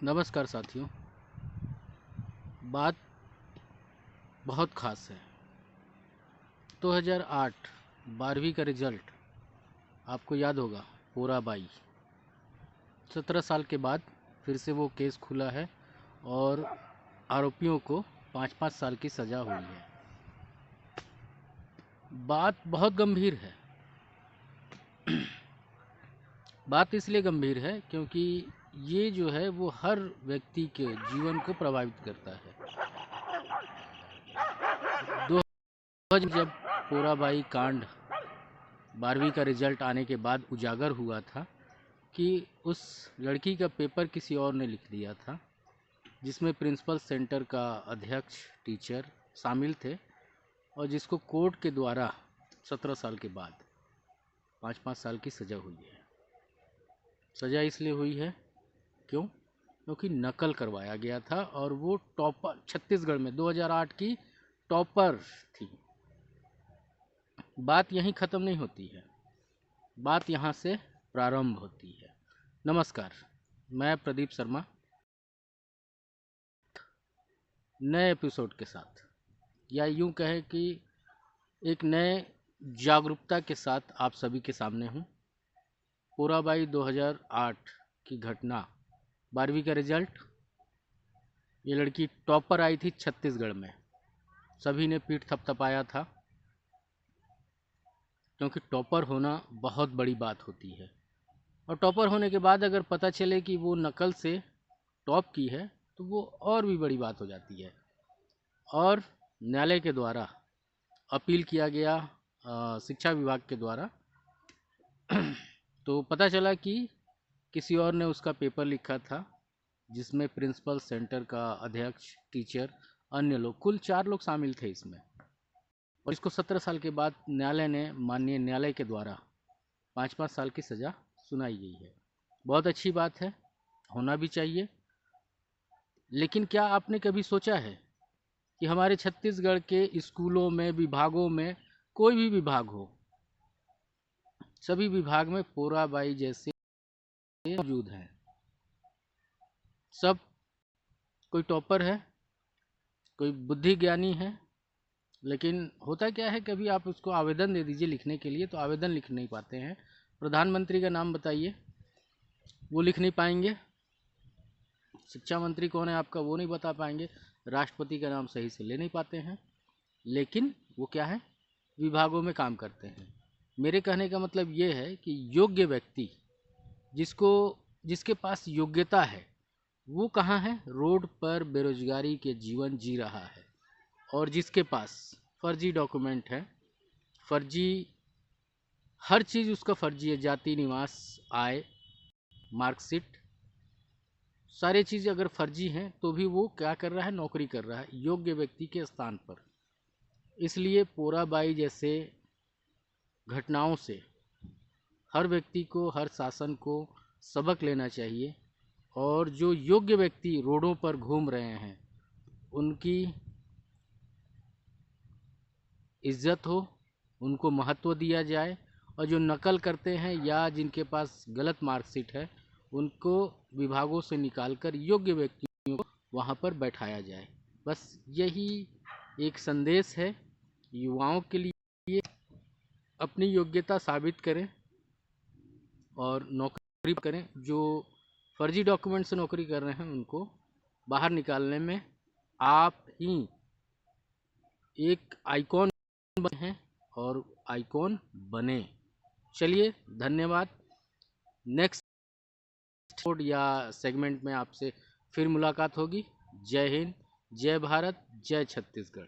नमस्कार साथियों। बात बहुत ख़ास है। 2008 12वीं का रिज़ल्ट आपको याद होगा। पूरा बाई 17 साल के बाद फिर से वो केस खुला है और आरोपियों को 5-5 साल की सज़ा हुई है। बात बहुत गंभीर है। बात इसलिए गंभीर है क्योंकि ये जो है वो हर व्यक्ति के जीवन को प्रभावित करता है। जब पूराबाई कांड 12वीं का रिजल्ट आने के बाद उजागर हुआ था कि उस लड़की का पेपर किसी और ने लिख दिया था, जिसमें प्रिंसिपल सेंटर का अध्यक्ष टीचर शामिल थे और जिसको कोर्ट के द्वारा 17 साल के बाद 5-5 साल की सज़ा हुई है। सज़ा इसलिए हुई है क्योंकि नकल करवाया गया था और वो टॉपर छत्तीसगढ़ में 2008 की टॉपर थी। बात यहीं ख़त्म नहीं होती है, बात यहाँ से प्रारंभ होती है। नमस्कार, मैं प्रदीप शर्मा नए एपिसोड के साथ, या यूँ कहें कि एक नए जागरूकता के साथ आप सभी के सामने हूँ। पूराबाई 2008 की घटना, 12वीं का रिजल्ट, ये लड़की टॉपर आई थी छत्तीसगढ़ में। सभी ने पीठ थपथपाया था क्योंकि टॉपर होना बहुत बड़ी बात होती है और टॉपर होने के बाद अगर पता चले कि वो नकल से टॉप की है तो वो और भी बड़ी बात हो जाती है। और न्यायालय के द्वारा अपील किया गया शिक्षा विभाग के द्वारा तो पता चला कि किसी और ने उसका पेपर लिखा था, जिसमें प्रिंसिपल सेंटर का अध्यक्ष, टीचर, अन्य लोग, कुल 4 लोग शामिल थे इसमें। और इसको 17 साल के बाद न्यायालय ने, माननीय न्यायालय के द्वारा 5-5 साल की सज़ा सुनाई गई है। बहुत अच्छी बात है, होना भी चाहिए। लेकिन क्या आपने कभी सोचा है कि हमारे छत्तीसगढ़ के स्कूलों में, विभागों में, कोई भी विभाग हो, सभी विभाग में पूराबाई जैसे मौजूद हैं। सब कोई टॉपर है, कोई बुद्धि ज्ञानी है, लेकिन होता क्या है, कभी आप उसको आवेदन दे दीजिए लिखने के लिए तो आवेदन लिख नहीं पाते हैं। प्रधानमंत्री का नाम बताइए, वो लिख नहीं पाएंगे। शिक्षा मंत्री कौन है आपका, वो नहीं बता पाएंगे। राष्ट्रपति का नाम सही से ले नहीं पाते हैं। लेकिन वो क्या है, विभागों में काम करते हैं। मेरे कहने का मतलब ये है कि योग्य व्यक्ति, जिसके पास योग्यता है, वो कहाँ है, रोड पर बेरोजगारी के जीवन जी रहा है। और जिसके पास फर्जी डॉक्यूमेंट है, फर्जी हर चीज़ उसका फर्जी है, जाति, निवास, आय, मार्कशीट, सारे चीज़ अगर फर्जी हैं तो भी वो क्या कर रहा है, नौकरी कर रहा है योग्य व्यक्ति के स्थान पर। इसलिए पूराबाई जैसे घटनाओं से हर व्यक्ति को, हर शासन को सबक लेना चाहिए और जो योग्य व्यक्ति रोडों पर घूम रहे हैं उनकी इज्जत हो, उनको महत्व दिया जाए, और जो नकल करते हैं या जिनके पास गलत मार्कशीट है उनको विभागों से निकालकर योग्य व्यक्तियों को वहाँ पर बैठाया जाए। बस यही एक संदेश है युवाओं के लिए। अपनी योग्यता साबित करें और नौकरी करें। जो फर्जी डॉक्यूमेंट से नौकरी कर रहे हैं उनको बाहर निकालने में आप ही एक आइकॉन बने हैं और आइकॉन बने। चलिए, धन्यवाद। नेक्स्ट या सेगमेंट में आपसे फिर मुलाकात होगी। जय हिंद, जय भारत, जय छत्तीसगढ़।